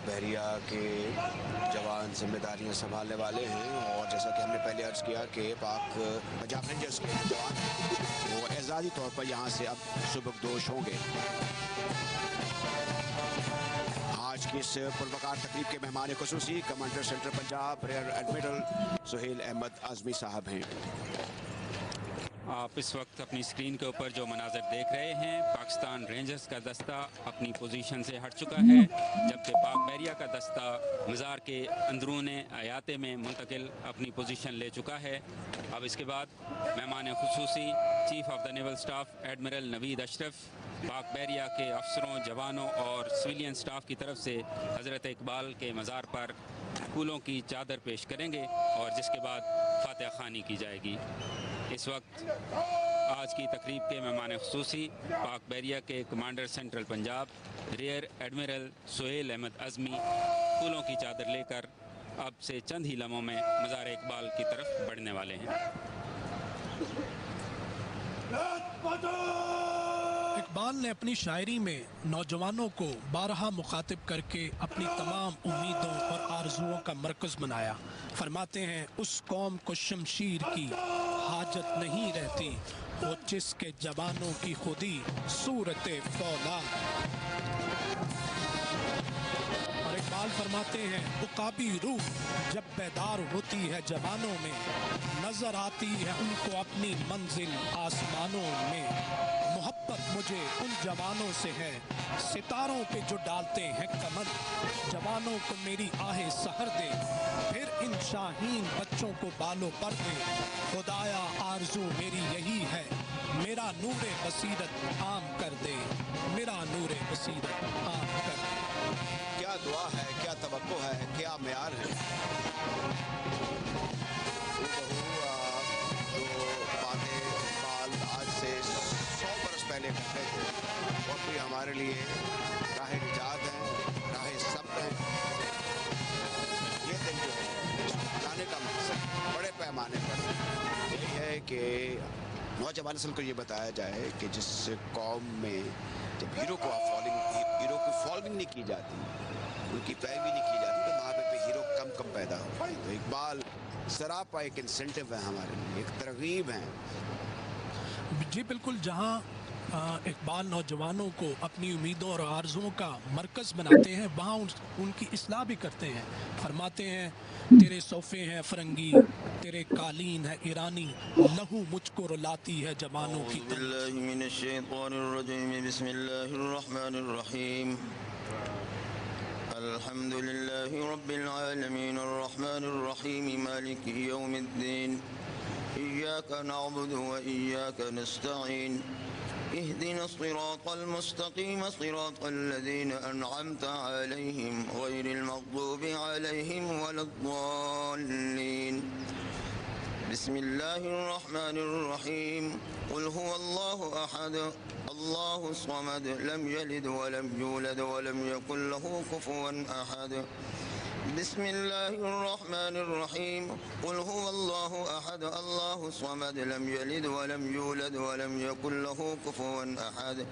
بحریہ کے جوان ذمہ داریاں سنبھالنے والے ہیں، اور جیسا کہ ہم نے پہلے عرض کیا کہ پاک پنجاب رینجرز کے جوان ہیں وہ اعزازی طور پر یہاں سے اب سبکدوش ہوں گے۔ آج کی اس پروقار تقریب کے مہمان خصوصی commander central Punjab rear admiral Sohail Ahmed Azmi صاحب ہیں۔ آپ اس وقت اپنی اسکرین کے اوپر جو مناظر دیکھ رہے ہیں، پاکستان رینجرز کا دستہ اپنی پوزیشن سے ہٹ چکا ہے، جبکہ پاک بحریہ کا دستہ مزار کے اندرون احاطے میں منتقل اپنی پوزیشن لے چکا ہے۔ اب اس کے بعد مہمان خصوصی chief of the naval staff admiral Naveed Ashraf Pak بحریہ کے افسروں، جوانوں اور سویلین سٹاف کی طرف سے حضرت اقبال کے مزار پر پھولوں کی چادر پیش کریں گے، اور جس کے بعد فاتحہ خوانی کی جائے گی۔ اس وقت آج کی تقریب کے مہمان خصوصی پاک بحریہ کے commander central Punjab rear admiral Sohail Ahmed Azmi پھولوں کی چادر لے کر اب سے چند ہی لمحوں میں مزار اقبال کی طرف بڑھنے والے ہیں۔ اقبال نے اپنی شاعری میں نوجوانوں کو بارہا مخاطب کر کے اپنی تمام امیدوں اور آرزوؤں کا مرکز بنایا۔ فرماتے ہیں اس قوم کو شمشیر کی حاجت نہیں رہتی، وہ جس کے جوانوں کی خودی صورت فولاد۔ اور اقبال فرماتے ہیں عقابی روح جب بیدار ہوتی ہے جوانوں میں، نظر آتی ہے ان کو اپنی منزل آسمانوں میں۔ محبت مجھے ان جوانوں سے ہے ستاروں پہ جو ڈالتے ہیں کمند، جوانوں کو میری آہ سحر دے، پھر ان شاہین بچوں کو بالوں پر دے۔ خدایا آرزو میری یہی ہے، میرا نور بصیرت عام کر دے، میرا نور بصیرت عام کر دے۔ کیا دعا ہے، کیا توقع ہے، کیا معیار ہے۔ جو باتیں اقبال آج سے 100 برس پہلے کرتے تھے، وہ بھی ہمارے لیے راہ نجات ہے، راہ سبق ہے۔ یہ دن جو ہے اس کو بتانے کا مقصد بڑے پیمانے پر یہی ہے کہ نوجوان نسل کو یہ بتایا جائے کہ جس قوم میں جب ہیرو کو فالوئنگ نہیں کی جاتی، ان کی پیروی نہیں کی جاتی، تو وہاں پہ ہیرو کم پیدا ہوتے ہیں۔ تو اقبال سراپا ایک انسینٹو ہے ہمارے لیے، ایک ترغیب ہے۔ جی بالکل، جہاں اقبال نوجوانوں کو اپنی امیدوں اور آرزوؤں کا مرکز بناتے ہیں، وہاں ان کی اصلاح بھی کرتے ہیں۔ فرماتے ہیں تیرے صوفے ہیں فرنگی، تیرے قالین ہے ایرانی، لہو مجھ کو رلاتی ہے جوانوں کی اعوذ تن۔ باللہ من الشیطان الرجیم، بسم اللہ الرحمن الرحیم۔ الحمد للہ رب العالمین الرحمن الرحیم مالک یوم الدین، ایاک نعبد و ایاک نستعین، اہدنا الصراط المستقیم صراط الذین انعمت علیہم غیر المغضوب علیہم ولا الضالین۔ بسم اللہ الرحمن الرحیم، قل هو اللہ احد اللہ الصمد لم یلد ولم یولد ولم یکن له کفوا احد۔ بسم اللہ الرحمن الرحیم، قل هو اللہ احد اللہ الصمد لم یلد ولم یولد ولم یکن له کفوا احد۔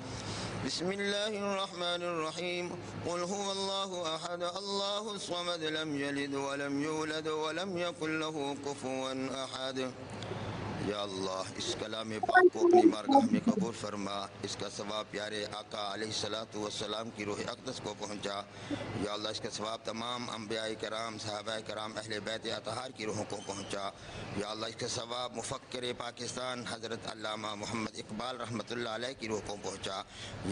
بسم اللہ الرحمن الرحیم، قل هو اللہ احد اللہ الصمد لم یلد ولم یولد ولم یکن له کفوا احد۔ یا اللہ اس کلام پاک کو اپنی بارگاہ میں قبول فرما، اس کا ثواب پیارے آقا علیہ الصلوۃ والسلام کی روح اقدس کو پہنچا۔ یا اللہ اس کا ثواب تمام انبیاء کرام، صحابہ کرام، اہل بیت اطہار کی روحوں کو پہنچا۔ یا اللہ اس کا ثواب مفکر پاکستان حضرت علامہ محمد اقبال رحمۃ اللہ علیہ کی روح کو پہنچا۔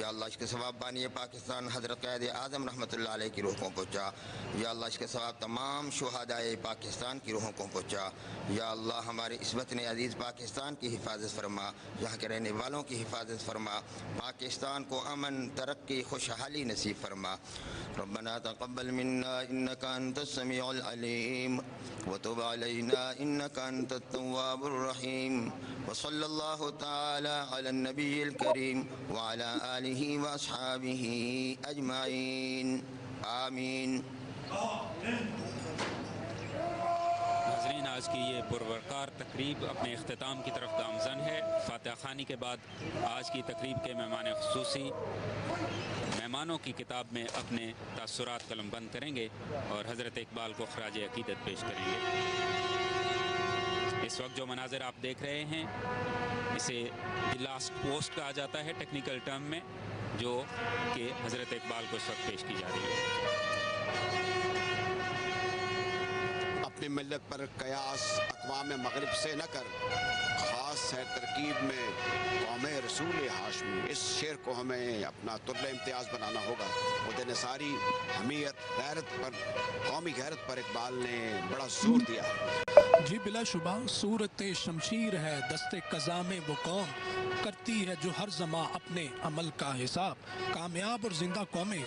یا اللہ اس کا ثواب بانی پاکستان حضرت قائد اعظم رحمۃ اللہ علیہ کی روح کو پہنچا۔ یا اللہ اس کا ثواب تمام شہدائے پاکستان کی روحوں کو پہنچا۔ یا اللہ ہمارے اس وطن عزیز پاکستان کی حفاظت فرما، یہاں کے رہنے والوں کی حفاظت فرما، پاکستان کو امن، ترقی، خوشحالی نصیب فرما۔ ربنا تقبل منا انك انت السميع العليم وتب علينا انك انت التواب الرحيم، وصلى الله تعالى على النبي الكريم وعلى آله واصحابه اجمعين، آمین۔ ناظرین آج کی یہ پروقار تقریب اپنے اختتام کی طرف گامزن ہے. فاتحہ خوانی کے بعد آج کی تقریب کے مہمان خصوصی مہمانوں کی کتاب میں اپنے تاثرات قلم بند کریں گے اور حضرت اقبال کو خراج عقیدت پیش کریں گے. اس وقت جو مناظر آپ دیکھ رہے ہیں اسے دی لاسٹ پوسٹ کہا جاتا ہے ٹیکنیکل ٹرم میں, جو کہ حضرت اقبال کو اس وقت پیش کی جا رہی ہے. اپنی ملت پر قیاس اقوام مغرب سے نہ کر, خاص ہے ترکیب میں قوم رسول ہاشمی. اس شعر کو ہمیں اپنا طرل امتیاز بنانا ہوگا. خود نثاری حمیت غیرت پر, قومی غیرت پر اقبال نے بڑا زور دیا. جی بلا شبہ صورت شمشیر ہے دست قضا میں وہ قوم, کرتی ہے جو ہر زماں اپنے عمل کا حساب. کامیاب اور زندہ قومیں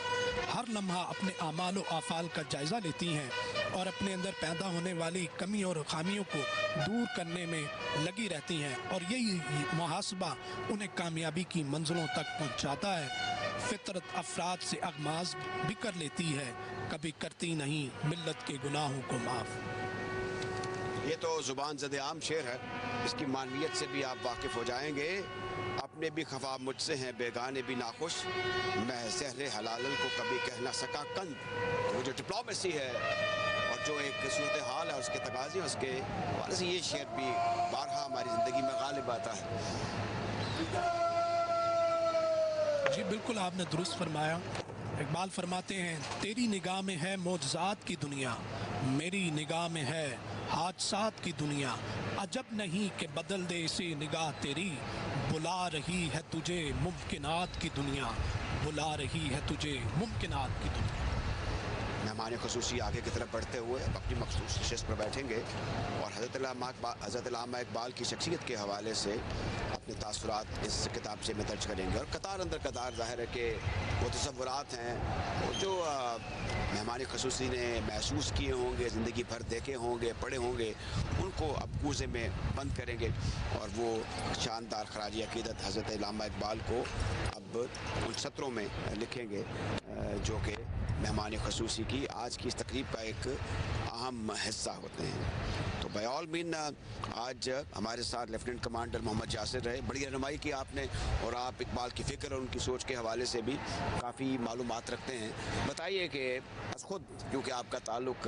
ہر لمحہ اپنے اعمال و افعال کا جائزہ لیتی ہیں اور اپنے اندر پیدا ہونے والی کمی اور خامیوں کو دور کرنے میں لگی رہتی ہیں, اور یہی محاسبہ انہیں کامیابی کی منزلوں تک پہنچاتا ہے. فطرت افراد سے اغماز بھی کر لیتی ہے, کبھی کرتی نہیں ملت کے گناہوں کو معاف. یہ تو زبان زد عام شعر ہے, اس کی معنویت سے بھی آپ واقف ہو جائیں گے. اپنے بھی خفا مجھ سے ہیں بیگانے بھی ناخوش, میں زہر حلالل کو کبھی کہہ نہ سکا کند. وہ جو ڈپلومیسی ہے اور جو ایک صورتحال ہے اس کے تقاضے اس کے حوالے سے یہ شعر بھی بارہا ہماری زندگی میں غالب آتا ہے. جی بالکل آپ نے درست فرمایا. اقبال فرماتے ہیں تیری نگاہ میں ہے معجزات کی دنیا, میری نگاہ میں ہے حادثات کی دنیا. عجب نہیں کہ بدل دے اسے نگاہ تیری, بلا رہی ہے تجھے ممکنات کی دنیا, بلا رہی ہے تجھے ممکنات کی دنیا. مہمان خصوصی آگے کی طرف بڑھتے ہوئے اپنی مخصوص نشست پر بیٹھیں گے اور حضرت علامہ اقبال کی شخصیت کے حوالے سے اپنے تاثرات اس کتاب سے میں درج کریں گے. اور قطار اندر قطار ظاہر ہے کہ وہ تصورات ہیں جو مہمان خصوصی نے محسوس کیے ہوں گے, زندگی بھر دیکھے ہوں گے, پڑھے ہوں گے, ان کو اب کوزے میں بند کریں گے اور وہ شاندار خراج عقیدت حضرت علامہ اقبال کو اب ان سطروں میں لکھیں گے جو کہ مہمان خصوصی کی آج کی اس تقریب کا ایک اہم حصہ ہوتے ہیں. تو بائی آل مین آج ہمارے ساتھ لیفٹیننٹ کمانڈر محمد یاسر رہے. بڑی رہنمائی کی آپ نے, اور آپ اقبال کی فکر اور ان کی سوچ کے حوالے سے بھی کافی معلومات رکھتے ہیں. بتائیے کہ خود, کیونکہ آپ کا تعلق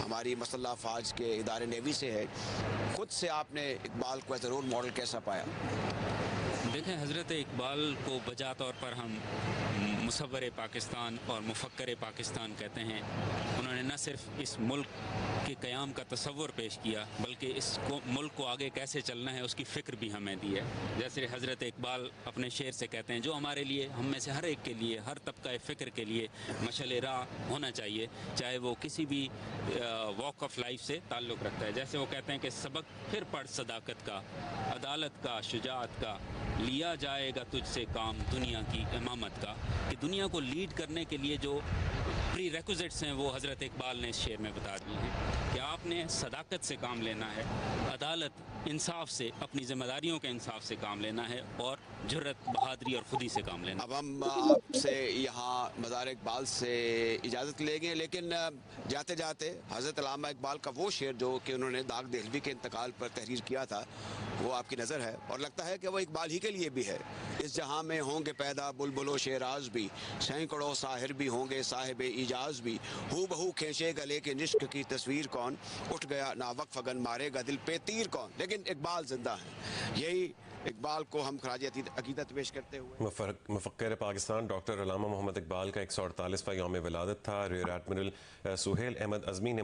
ہماری مسلح افواج کے ادارے نیوی سے ہے, خود سے آپ نے اقبال کو ایز اے رول ماڈل کیسا پایا؟ دیکھیں, حضرت اقبال کو بجا طور پر ہم مصور پاکستان اور مفکر پاکستان کہتے ہیں. انہوں نے نہ صرف اس ملک کے قیام کا تصور پیش کیا بلکہ اس ملک کو آگے کیسے چلنا ہے اس کی فکر بھی ہمیں دی ہے. جیسے حضرت اقبال اپنے شعر سے کہتے ہیں جو ہمارے لیے, ہم میں سے ہر ایک کے لیے, ہر طبقہ فکر کے لیے مشعل راہ ہونا چاہیے, چاہے وہ کسی بھی واک آف لائف سے تعلق رکھتا ہے. جیسے وہ کہتے ہیں کہ سبق پھر پڑھ صداقت کا, عدالت کا, شجاعت کا, لیا جائے گا تجھ سے کام دنیا کی امامت کا. کہ دنیا کو لیڈ کرنے کے لیے جو پری ریکوزٹس ہیں وہ حضرت اقبال نے اس شعر میں بتا دی ہیں کہ آپ نے صداقت سے کام لینا ہے, عدالت, انصاف سے, اپنی ذمہ داریوں کے انصاف سے کام لینا ہے, اور جرت, بہادری اور خودی سے کام لینا. اب ہم آپ سے یہاں مزار اقبال سے اجازت لیں گے, لیکن جاتے جاتے حضرت علامہ اقبال کا وہ شعر جو کہ انہوں نے داغ دہلوی کے انتقال پر تحریر کیا تھا, وہ آپ کی نظر ہے اور لگتا ہے کہ وہ اقبال ہی کے لیے بھی ہے. اس جہاں میں ہوں گے پیدا بلبل و شیراز بھی, سینکڑوں ساحر بھی ہوں گے صاحب ایجاز بھی, ہو بہو کھینچے گلے کے نشق کی تصویر کون, اٹھ گیا نا وقف اگن مارے گا دل پہ تیر کون. لیکن اقبال زندہ ہے. یہی اقبال کو ہم خراج عقیدت پیش کرتے ہوئے مفکر پاکستان ڈاکٹر علامہ محمد اقبال کا 148واں یوم ولادت تھا. ریئر ایڈمرل سہیل احمد عزمی نے